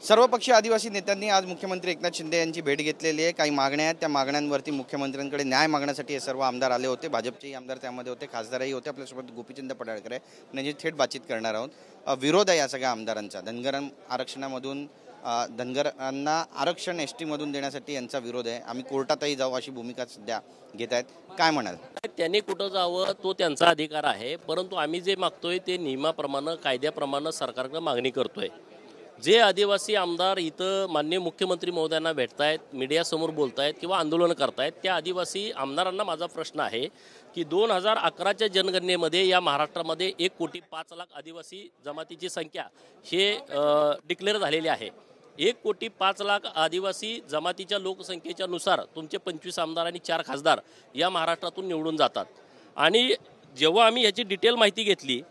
सर्वपक्षीय आदिवासी नेत्यांनी आज मुख्यमंत्री एकनाथ शिंदे यांची भेट घेतलेली आहे। काही मागण्या आहेत, त्या मागण्यांवरती मुख्यमंत्र्यांकडे न्याय मागण्यासाठी हे सर्व आमदार आले होते। भाजपचेही आमदार त्यामध्ये होते, खासदारही होते। आपल्यासोबत गोपीचंद पडळकर आहे, त्यांची थेट बातचीत करणार आहोत। विरोध आहे या सगळ्या आमदारांचा, धनगर आरक्षणामधून धनगरांना आरक्षण एसटी मधून देण्यासाठी यांचा विरोध आहे। आम्ही कोर्टातही जाऊ अशी भूमिका सध्या घेत आहेत। काय म्हणाल? त्यांनी कुठं जावं तो त्यांचा अधिकार आहे, परंतु आम्ही जे मागतोय ते नियमाप्रमाणे कायद्याप्रमाणे सरकारकडे मागणी करतोय। जे आदिवासी आमदार इथं माननीय मुख्यमंत्री महोदयांना भेटतायत, मीडियासमोर बोलतायत किंवा आंदोलन करतायत, त्या आदिवासी आमदारांना माझा प्रश्न आहे की 2011च्या जनगणनेमध्ये या महाराष्ट्रामध्ये 1,05,00,000 आदिवासी जमातीची संख्या हे डिक्लेअर झालेली आहे। 1,05,00,000 आदिवासी जमातीच्या लोकसंख्येच्या नुसार तुमचे 25 आमदार आणि 4 खासदार या महाराष्ट्रातून निवडून जातात। आणि जेव्हा आम्ही याची डिटेल माहिती घेतली,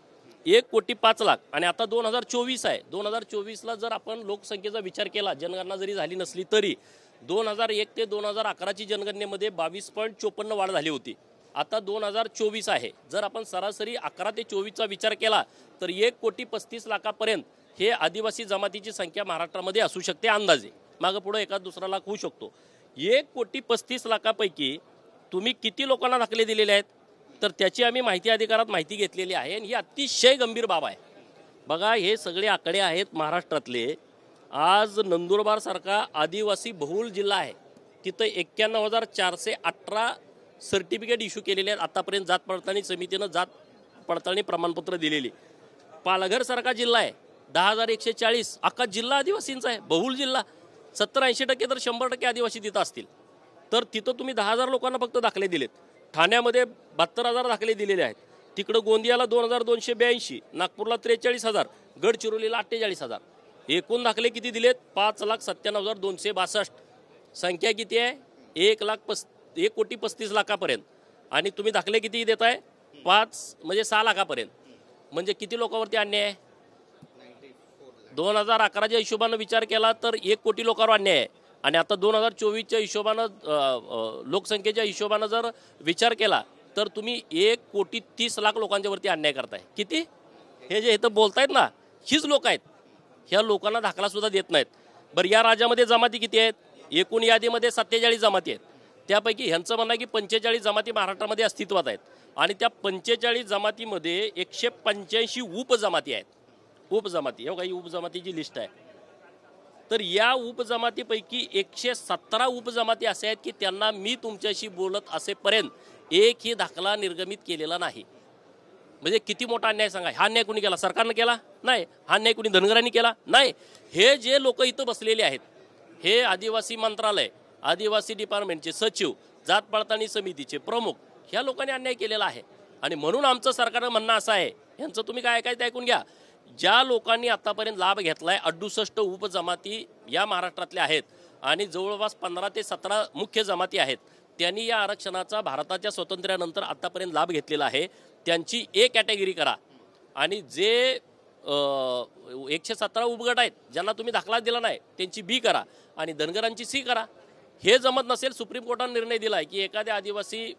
1,05,00,000 आणि आता 2024 आहे। 2024ला जर आपण लोकसंख्येचा विचार केला, जनगणना जरी झाली नसली तरी 2001 ते 2011ची जनगणनेमध्ये 22.54 वाढ झाली होती। आता 2024 आहे। जर आपण सरासरी 11 ते 24चा विचार केला तर 1,35,00,000पर्यंत हे आदिवासी जमातीची संख्या महाराष्ट्रामध्ये असू शकते अंदाजे। मागं पुढे एका दुसरा लाख होऊ शकतो। 1,35,00,000पैकी तुम्ही किती लोकांना दाखले दिलेले आहेत तर त्याची आम्ही माहिती अधिकारात माहिती घेतलेली आहे आणि ही अतिशय गंभीर बाब आहे। बघा, हे सगळे आकडे आहेत महाराष्ट्रातले। आज नंदुरबार सारखा आदिवासी बहुल जिल्हा आहे, तिथं 91,418 सर्टिफिकेट इश्यू केलेले आहेत आतापर्यंत। जात पडताळणी समितीनं जात पडताळणी प्रमाणपत्र दिलेली। पालघर सारखा जिल्हा आहे, 10,140 अख्खा जिल्हा आदिवासींचा आहे, बहुल जिल्हा। 70-80% तर 100% आदिवासी तिथं असतील, तर तिथं तुम्ही 10,000 लोकांना फक्त दाखले दिलेत। ठाण्यामध्ये 72,000 दाखले दिलेले आहेत, तिकडं गोंदियाला 2,282, नागपूरला 43,000, गडचिरोलीला 48,000। एकूण दाखले किती दिलेत? 5,97,262। संख्या किती आहे? 1,35,00,000पर्यंत। आणि तुम्ही दाखले किती देत आहे? 5 म्हणजे 6 लाखापर्यंत। म्हणजे किती लोकांवरती अन्याय आहे? 2011च्या हिशोबानं विचार केला तर 1 कोटी लोकांवर अन्याय आहे। आणि आता 2024च्या हिशोबानं लोकसंख्येच्या हिशोबानं जर विचार केला तर तुम्ही 1,30,00,000 लोकांच्यावरती अन्याय करताय। किती? हे जे इथं बोलतायत ना, हीच लोक आहेत, ह्या लोकांना दाखला सुद्धा देत नाहीत। बरं, या राज्यामध्ये जमाती किती आहेत? एकूण यादीमध्ये 47 जमाती आहेत, त्यापैकी ह्यांचं म्हणणं आहे की 45 जमाती महाराष्ट्रामध्ये अस्तित्वात आहेत आणि त्या 45 जमातीमध्ये 185 उपजमाती आहेत। उपजमाती, हे काही उपजमातीची लिस्ट आहे। तर या उपजमातीपैकी 117 उपजमाती असे आहेत की त्यांना मी तुमच्याशी बोलत असेपर्यंत एकही दाखला निर्गमित केलेला नाही। म्हणजे किती मोठा अन्याय सांगा। हा अन्याय कुणी केला? सरकारनं केला? नाही। हा अन्याय कुणी धनगरांनी केला? नाही। हे जे लोक इथं बसलेले आहेत, हे आदिवासी मंत्रालय, आदिवासी डिपार्टमेंटचे सचिव, जात पडताळणी समितीचे प्रमुख, ह्या लोकांनी अन्याय केलेला आहे। आणि म्हणून आमचं सरकारनं म्हणणं असं आहे, ह्यांचं तुम्ही काय ऐकायचं ऐकून घ्या। ज्या लोकांनी आतापर्यंत लाभ घेतलाय, 68 उपजमाती या महाराष्ट्रातल्या आहेत आणि जवळपास 15 ते 17 मुख्य जमाती आहेत, त्यांनी या आरक्षणाचा भारताच्या स्वातंत्र्यानंतर आतापर्यंत लाभ घेतलेला आहे। त्यांची ए कॅटेगरी करा आणि जे 117 उपगट आहेत ज्यांना तुम्ही दाखला दिला नाही त्यांची बी करा आणि धनगरांची सी करा। हे जमत नसेल, सुप्रीम कोर्टाने निर्णय दिला आहे की एखाद्या आदिवासी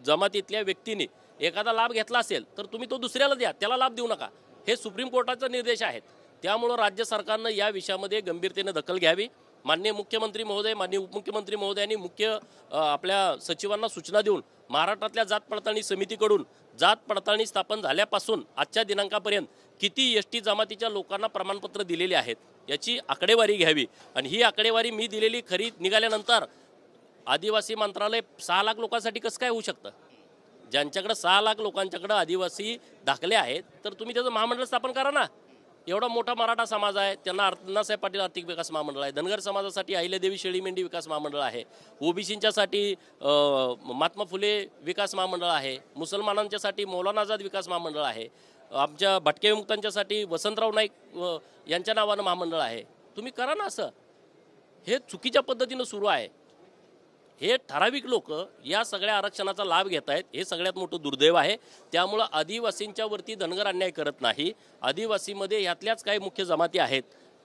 जमातीतल्या व्यक्तीने एखादा लाभ घेतला असेल तर तुम्ही तो दुसऱ्याला द्या, त्याला लाभ देऊ नका। हे सुप्रीम कोर्टाचे निर्देश आहेत। त्यामुळे राज्य सरकारनं या विषयामध्ये गंभीरतेने दखल घ्यावी। माननीय मुख्यमंत्री महोदय, माननीय उपमुख्यमंत्री महोदयांनी आपल्या सचिवांना सूचना देऊन महाराष्ट्रातल्या जात पडताळणी समितीकडून जात पडताळणी स्थापन झाल्यापासून आजच्या दिनांकापर्यंत किती एसटी जमातीच्या लोकांना प्रमाणपत्र दिलेले आहेत याची आकडेवारी घ्यावी। आणि ही आकडेवारी मी दिलेली खरी निघाल्यानंतर आदिवासी मंत्रालय 6 लाख लोकांसाठी कसं काय होऊ शकतं? ज्यांच्याकडे 6 लाख लोकांच्याकडे आदिवासी दाखले आहेत तर तुम्ही त्याचं महामंडळ स्थापन करा ना। एवढा मोठा मराठा समाज आहे, त्यांना अण्णासाहेब पाटील आर्थिक विकास महामंडळ आहे। धनगर समाजासाठी अहिल्यादेवी शेळी मेंढी विकास महामंडळ आहे। ओबीसींच्यासाठी महात्मा फुले विकास महामंडळ आहे। मुसलमानांच्यासाठी मौलाना आझाद विकास महामंडळ आहे। आमच्या भटक्या विमुक्तांच्यासाठी वसंतराव नाईक यांच्या नावानं महामंडळ आहे। तुम्ही करा ना असं। हे चुकीच्या पद्धतीनं सुरू आहे। हे ठराविक लोक या सगळ्या आरक्षणाचा लाभ घेत आहेत, हे सगळ्यात मोठं दुर्दैव आहे। त्यामुळे आदिवासींच्या वरती धनगर अन्याय करत नाही। आदिवासीमध्ये यातल्याच काही मुख्य जमाती आहेत,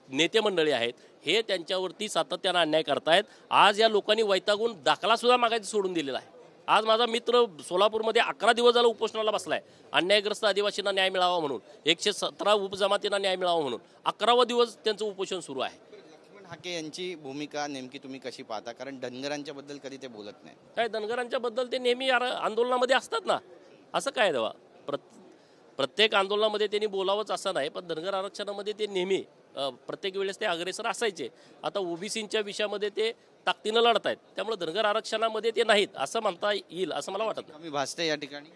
नेते मंडळी आहेत, हे त्यांच्यावरती सातत्यानं अन्याय करतायत। आज या लोकांनी वैतागून दाखला सुद्धा मागायचं सोडून दिलेला आहे। आज माझा मित्र सोलापूरमध्ये 11 दिवस झाला उपोषणाला बसलाय, अन्यायग्रस्त आदिवासींना न्याय मिळावा म्हणून, 117 उपजमातींना न्याय मिळावा म्हणून 11वा दिवस त्यांचं उपोषण सुरू आहे. लक्ष्मण हाके यांची भूमिका नेमकी तुम्ही कशी पाहता? कारण धनगरांच्या बद्दल कधी ते बोलत नाही. काय धनगरांच्या बद्दल ते नेहमी आंदोलनामध्ये असतात ना, असं काय देवा प्रत्येक आंदोलनामध्ये त्यांनी बोलावंच असं नाही, पण धनगर आरक्षणामध्ये ते नेहमी प्रत्येक वेळेस ते अग्रेसर असायचे. आता ओबीसींच्या विषयामध्ये ते ताकदीनं लढत आहेत, त्यामुळे धनगर आरक्षणामध्ये ते नाहीत असं म्हणता येईल असं मला वाटत नाही. कमी भासते या ठिकाणी.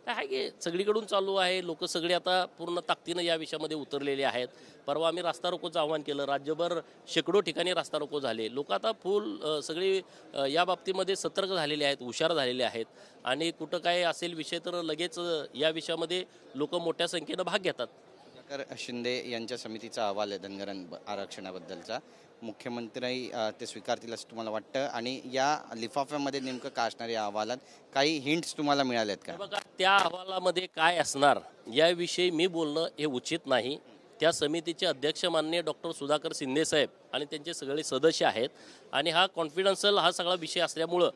काय आहे की सगळीकडून चालू आहे, लोक सगळे आता पूर्ण ताकदीनं या विषयामध्ये उतरलेले आहेत. परवा आम्ही रास्ता रोकोचं आव्हान केलं, राज्यभर शेकडो ठिकाणी रास्ता रोको झाले. लोक आता फुल सगळी या बाबतीमध्ये सतर्क झालेले आहेत, हुशार झालेले आहेत आणि कुठं काय असेल विषय तर लगेच या विषयामध्ये लोक मोठ्या संख्येनं भाग घेतात. शिंदे यांच्या समितीचा अहवाल आहे धनगर आरक्षणाबद्दलचा, मुख्यमंत्री ते स्वीकारतील असं तुम्हाला वाटतं? आणि या लिफाफ्यामध्ये नेमकं काय असणार या अहवालात? काही हिंट्स तुम्हाला मिळाल्यात का? बघा, त्या अहवालामध्ये काय असणार याविषयी मी बोलणं हे उचित नाही. त्या समितीचे अध्यक्ष माननीय डॉक्टर सुधाकर शिंदे साहेब आणि त्यांचे सगळे सदस्य आहेत आणि हा कॉन्फिडन्शियल हा सगळा विषय असल्यामुळं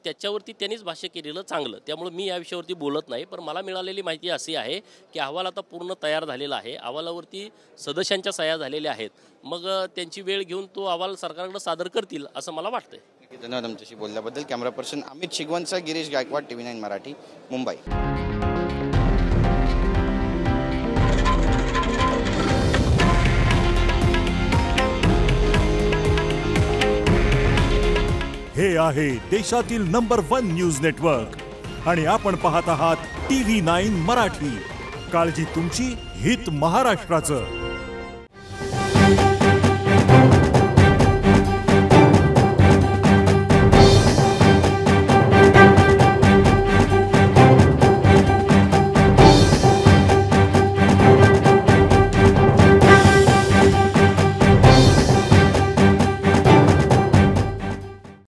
त्याच्यावरती त्यांनीच भाष्य केलेलं चांगलं. त्यामुळे मी या विषयावरती बोलत नाही. पण मला मिळालेली माहिती अशी आहे की अहवाल आता पूर्ण तयार झालेला आहे, अहवालावरती सदस्यांच्या सह्या झालेल्या आहेत. मग त्यांची वेळ घेऊन तो अहवाल सरकारकडे सादर करतील असं मला वाटतंय. धन्यवाद आमच्याशी बोलल्याबद्दल. कॅमेरा पर्सन अमित शिगवणचा गिरीश गायकवाड, TV9 मराठी, मुंबई. हे आहे देशातील नंबर 1 न्यूज नेटवर्क आणि आपण पाहत आहात TV9 मराठी. काळजी तुमची, हित महाराष्ट्राचं.